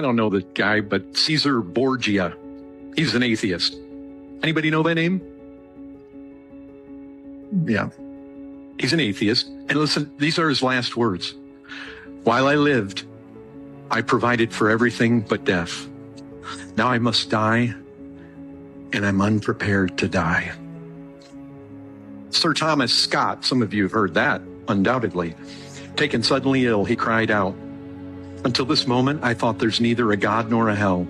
I don't know the guy, but Caesar Borgia. He's an atheist. Anybody know that name? Yeah. He's an atheist. And listen, these are his last words. While I lived, I provided for everything but death. Now I must die, and I'm unprepared to die. Sir Thomas Scott, some of you have heard that, undoubtedly. Taken suddenly ill, he cried out, "Until this moment, I thought there's neither a God nor a hell.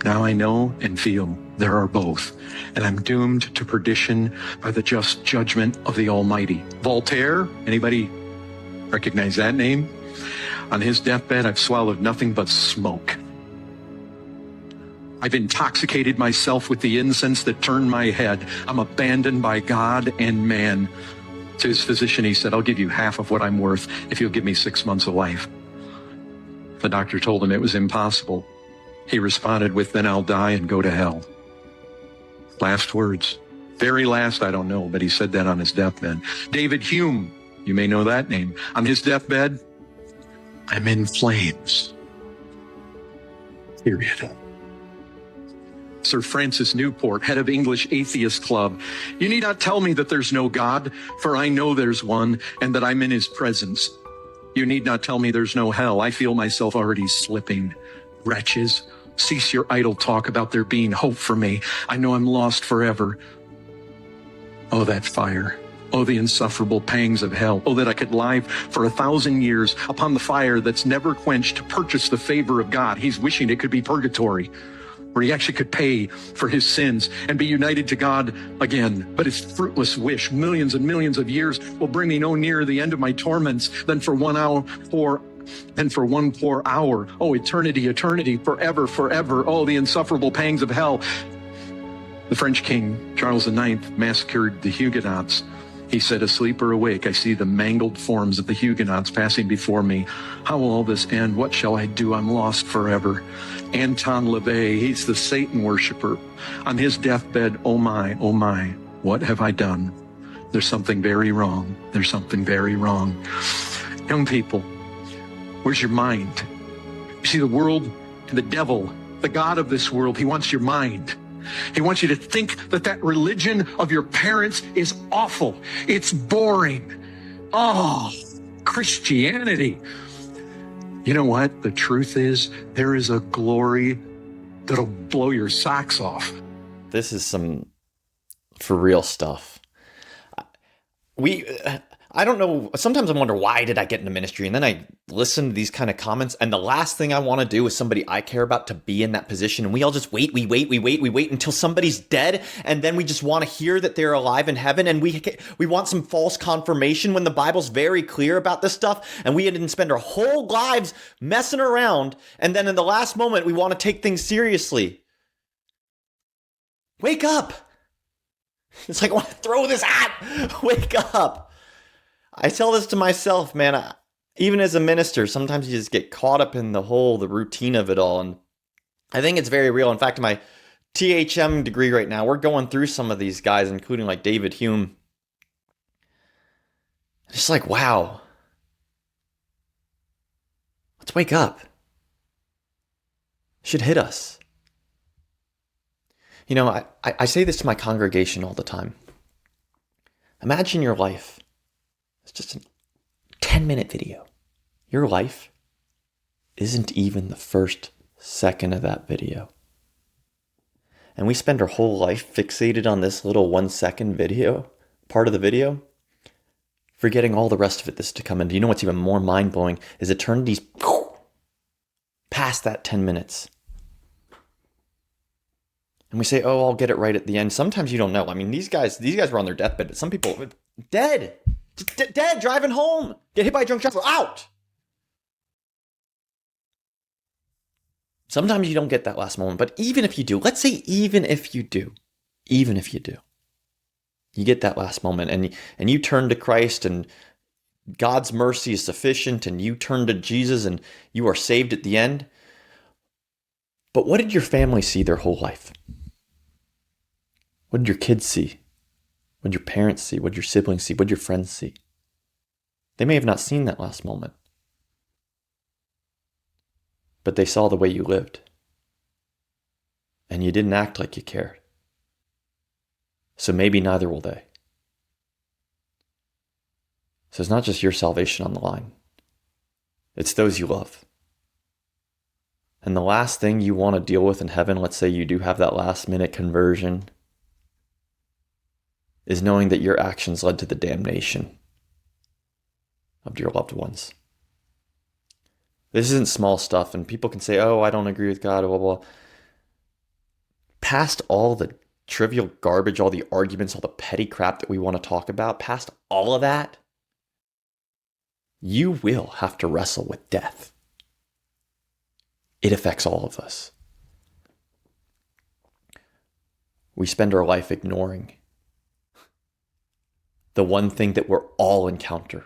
Now I know and feel there are both, and I'm doomed to perdition by the just judgment of the Almighty." Voltaire, anybody recognize that name? On his deathbed, I've swallowed nothing but smoke. I've intoxicated myself with the incense that turned my head. I'm abandoned by God and man. To his physician, he said, "I'll give you half of what I'm worth if you'll give me 6 months of life." The doctor told him it was impossible. He responded with, "Then I'll die and go to hell." Last words. Very last, I don't know, but he said that on his deathbed. David Hume, you may know that name. On his deathbed, "I'm in flames." Period. Sir Francis Newport, head of English Atheist Club. "You need not tell me that there's no God, for I know there's one and that I'm in his presence. You need not tell me there's no hell. I feel myself already slipping. Wretches, cease your idle talk about there being hope for me. I know I'm lost forever. Oh, that fire. Oh, the insufferable pangs of hell. Oh, that I could lie for 1,000 years upon the fire that's never quenched to purchase the favor of God." He's wishing it could be purgatory, where he actually could pay for his sins and be united to God again. But his fruitless wish, millions and millions of years, will bring me no nearer the end of my torments than for one poor hour. Oh, eternity, eternity, forever, forever. Oh, the insufferable pangs of hell. The French king, Charles IX, massacred the Huguenots. He said, "Asleep or awake, I see the mangled forms of the Huguenots passing before me. How will all this end? What shall I do? I'm lost forever." Anton LaVey, he's the Satan worshiper. On his deathbed, oh my, what have I done? There's something very wrong. There's something very wrong. Young people, where's your mind? You see, the world and the devil, the God of this world, he wants your mind. He wants you to think that religion of your parents is awful. It's boring. Oh, Christianity. You know what? The truth is, there is a glory that'll blow your socks off. This is some for real stuff. I don't know. Sometimes I wonder, why did I get into ministry? And then I listen to these kind of comments, and the last thing I want to do is somebody I care about to be in that position. And we all just wait until somebody's dead. And then we just want to hear that they're alive in heaven. And we want some false confirmation when the Bible's very clear about this stuff. And we didn't spend our whole lives messing around. And then in the last moment, we want to take things seriously. Wake up. It's like, I want to throw this at. Wake up. I tell this to myself, man. Even as a minister, sometimes you just get caught up in the routine of it all. And I think it's very real. In fact, my THM degree right now, we're going through some of these guys, including like David Hume. It's like, wow. Let's wake up. It should hit us. You know, I say this to my congregation all the time. Imagine your life. It's just a 10-minute video. Your life isn't even the first second of that video. And we spend our whole life fixated on this little 1-second video, part of the video, forgetting all the rest of it that's to come. And you know what's even more mind-blowing is eternity's past that 10 minutes. And we say, oh, I'll get it right at the end. Sometimes you don't know. I mean, these guys were on their deathbed, but some people dead, driving home, get hit by a drunk driver, out. Sometimes you don't get that last moment, but even if you do, let's say even if you do, you get that last moment and you turn to Christ and God's mercy is sufficient and you turn to Jesus and you are saved at the end. But what did your family see their whole life? What did your kids see? What did your parents see? What did your siblings see? What did your friends see? They may have not seen that last moment. but they saw the way you lived. And you didn't act like you cared. So maybe neither will they. So it's not just your salvation on the line. It's those you love. And the last thing you want to deal with in heaven, let's say you do have that last minute conversion, is knowing that your actions led to the damnation of your loved ones. This isn't small stuff, and people can say, oh, I don't agree with God, blah, blah. Past all the trivial garbage, all the arguments, all the petty crap that we want to talk about, past all of that, you will have to wrestle with death. It affects all of us. We spend our life ignoring the one thing that we're all encounter.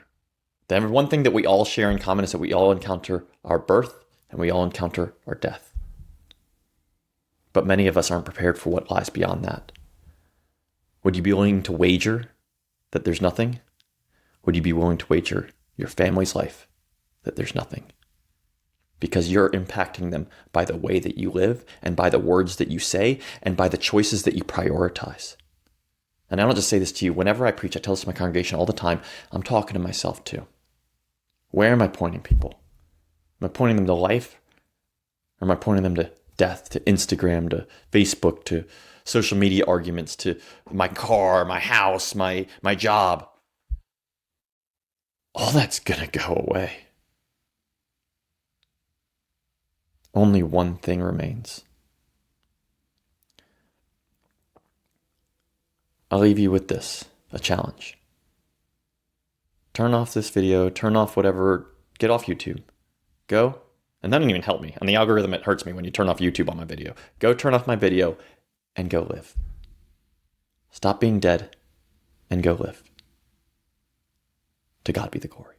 The one thing that we all share in common is that we all encounter our birth and we all encounter our death. But many of us aren't prepared for what lies beyond that. Would you be willing to wager that there's nothing? Would you be willing to wager your family's life that there's nothing? Because you're impacting them by the way that you live and by the words that you say and by the choices that you prioritize. And I don't just say this to you. Whenever I preach, I tell this to my congregation all the time. I'm talking to myself too. Where am I pointing people? Am I pointing them to life? Or am I pointing them to death, to Instagram, to Facebook, to social media arguments, to my car, my house, my job? All that's going to go away. Only one thing remains. I'll leave you with this, a challenge. Turn off this video, turn off whatever, get off YouTube. Go, and that doesn't even help me. On the algorithm, it hurts me when you turn off YouTube on my video. Go turn off my video and go live. Stop being dead and go live. To God be the glory.